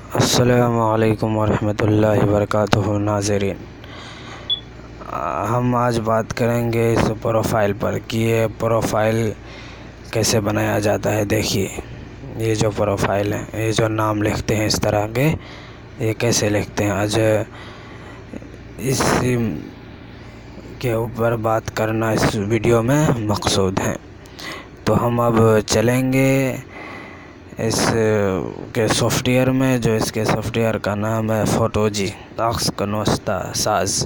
अस्सलामुअलैकुम वरहमतुल्लाहि वबरकातुहू। नाज़रीन, हम आज बात करेंगे इस प्रोफ़ाइल पर कि ये प्रोफ़ाइल कैसे बनाया जाता है। देखिए, ये जो प्रोफ़ाइल है, ये जो नाम लिखते हैं इस तरह के, ये कैसे लिखते हैं, आज इस के ऊपर बात करना इस वीडियो में मकसूद है। तो हम अब चलेंगे इस के सॉफ्टवेयर में, जो इसके सॉफ्टवेयर का नाम है फोटोजी साक्स कनोस्ता साज।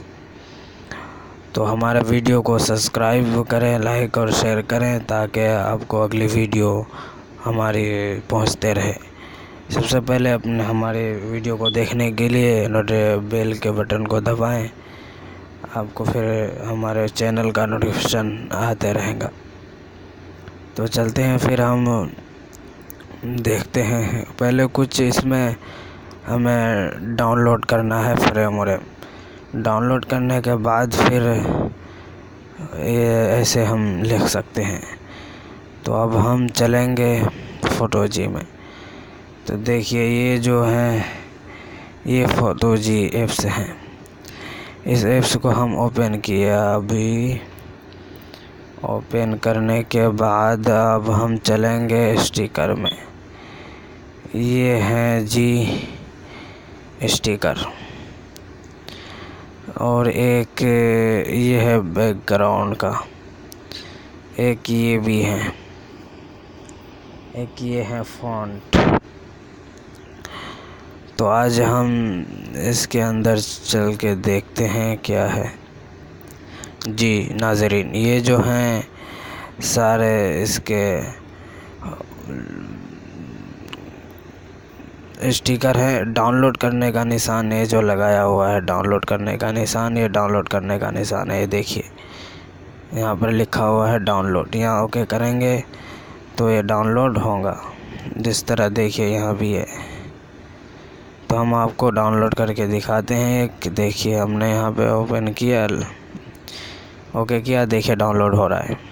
तो हमारे वीडियो को सब्सक्राइब करें, लाइक और शेयर करें ताकि आपको अगली वीडियो हमारी पहुंचते रहे। सबसे पहले अपने हमारे वीडियो को देखने के लिए बेल के बटन को दबाएं, आपको फिर हमारे चैनल का नोटिफिकेशन आते रहेगा। तो चलते हैं, फिर हम देखते हैं। पहले कुछ इसमें हमें डाउनलोड करना है फ्रेम, और डाउनलोड करने के बाद फिर ये ऐसे हम लिख सकते हैं। तो अब हम चलेंगे फोटोजी में। तो देखिए, ये जो है ये फोटोजी ऐप्स हैं। इस ऐप्स को हम ओपन किया। अभी ओपन करने के बाद अब हम चलेंगे स्टिकर में। ये है जी स्टिकर, और एक ये है बैकग्राउंड का, एक ये भी है, एक ये है फ़ॉन्ट। तो आज हम इसके अंदर चल के देखते हैं क्या है। जी नाज़रीन, ये जो हैं सारे इसके स्टिकर है। डाउनलोड करने का निशान है जो लगाया हुआ है, डाउनलोड करने का निशान, ये डाउनलोड करने का निशान है। ये देखिए, यहाँ पर लिखा हुआ है डाउनलोड। यहाँ ओके करेंगे तो ये डाउनलोड होगा। जिस तरह देखिए यहाँ भी है। तो हम आपको डाउनलोड करके दिखाते हैं। एक देखिए, हमने यहाँ पे ओपन किया, ओके किया, देखिए डाउनलोड हो रहा है।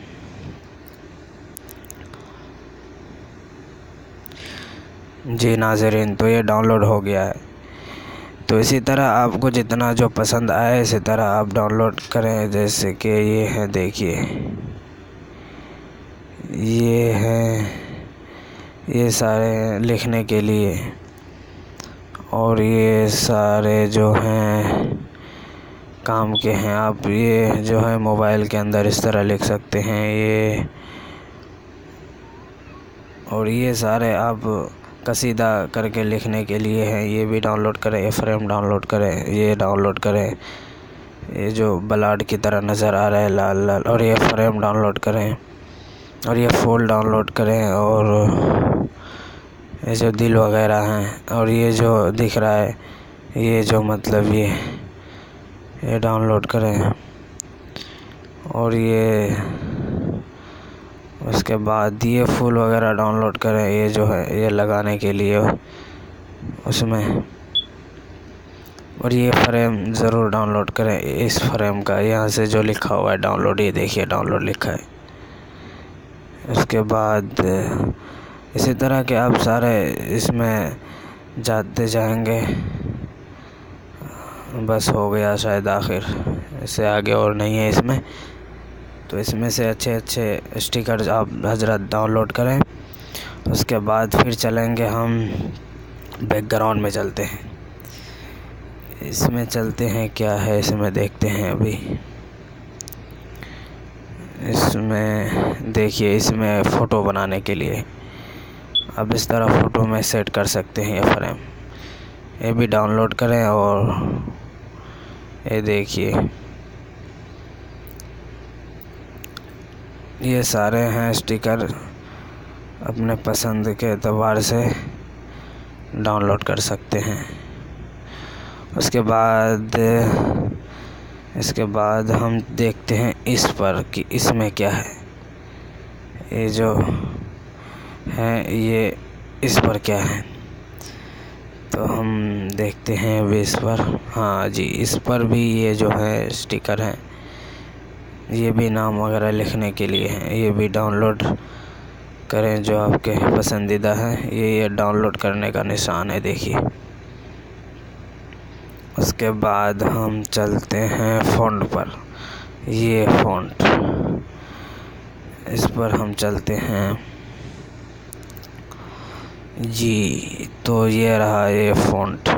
जी नाज़रीन, तो ये डाउनलोड हो गया है। तो इसी तरह आपको जितना जो पसंद आए इसी तरह आप डाउनलोड करें। जैसे कि ये है, देखिए ये है, ये सारे लिखने के लिए, और ये सारे जो हैं काम के हैं। आप ये जो है मोबाइल के अंदर इस तरह लिख सकते हैं ये, और ये सारे आप कसीदा करके लिखने के लिए हैं। ये भी डाउनलोड करें, ये फ्रेम डाउनलोड करें, ये डाउनलोड करें, ये जो बलाड की तरह नज़र आ रहा है लाल लाल, और ये फ्रेम डाउनलोड करें, और ये फूल डाउनलोड करें, और ये जो दिल वगैरह हैं, और ये जो दिख रहा है ये जो मतलब ये डाउनलोड करें, और ये उसके बाद ये फूल वगैरह डाउनलोड करें। ये जो है ये लगाने के लिए उसमें, और ये फ्रेम ज़रूर डाउनलोड करें। इस फ्रेम का यहाँ से जो लिखा हुआ है डाउनलोड, ये देखिए डाउनलोड लिखा है। उसके बाद इसी तरह के आप सारे इसमें जाते जाएंगे। बस हो गया शायद, आखिर इससे आगे और नहीं है इसमें। तो इसमें से अच्छे अच्छे स्टिकर आप हजरत डाउनलोड करें। उसके बाद फिर चलेंगे हम बैकग्राउंड में, चलते हैं इसमें, चलते हैं क्या है इसमें देखते हैं। अभी इसमें देखिए, इसमें फ़ोटो बनाने के लिए अब इस तरह फ़ोटो में सेट कर सकते हैं। ये फ्रेम ये भी डाउनलोड करें, और ये देखिए ये सारे हैं स्टिकर, अपने पसंद के एतबार से डाउनलोड कर सकते हैं। इसके बाद हम देखते हैं इस पर कि इसमें क्या है। ये जो है ये इस पर क्या है, तो हम देखते हैं अभी इस पर। हाँ जी, इस पर भी ये जो है स्टिकर है, ये भी नाम वगैरह लिखने के लिए हैं। ये भी डाउनलोड करें जो आपके पसंदीदा है। ये डाउनलोड करने का निशान है, देखिए। उसके बाद हम चलते हैं फ़ॉन्ट पर। ये फ़ॉन्ट, इस पर हम चलते हैं जी। तो ये रहा ये फ़ॉन्ट,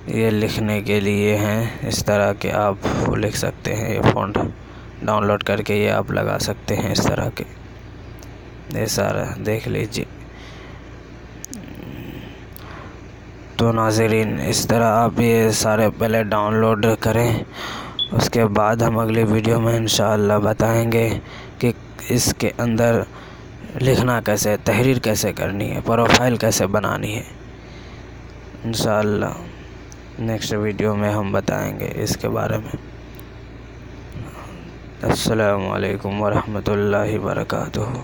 ये लिखने के लिए हैं। इस तरह के आप लिख सकते हैं। ये फ़ॉन्ट डाउनलोड करके ये आप लगा सकते हैं इस तरह के। ये सारा देख लीजिए। तो नाज़रीन, इस तरह आप ये सारे पहले डाउनलोड करें। उसके बाद हम अगली वीडियो में इंशाअल्लाह बताएंगे कि इसके अंदर लिखना कैसे, तहरीर कैसे करनी है, प्रोफाइल कैसे बनानी है। इंशाअल्लाह नेक्स्ट वीडियो में हम बताएंगे इसके बारे में। अस्सलामु अलैकुम वरहमतुल्लाहि वबरकातुहू।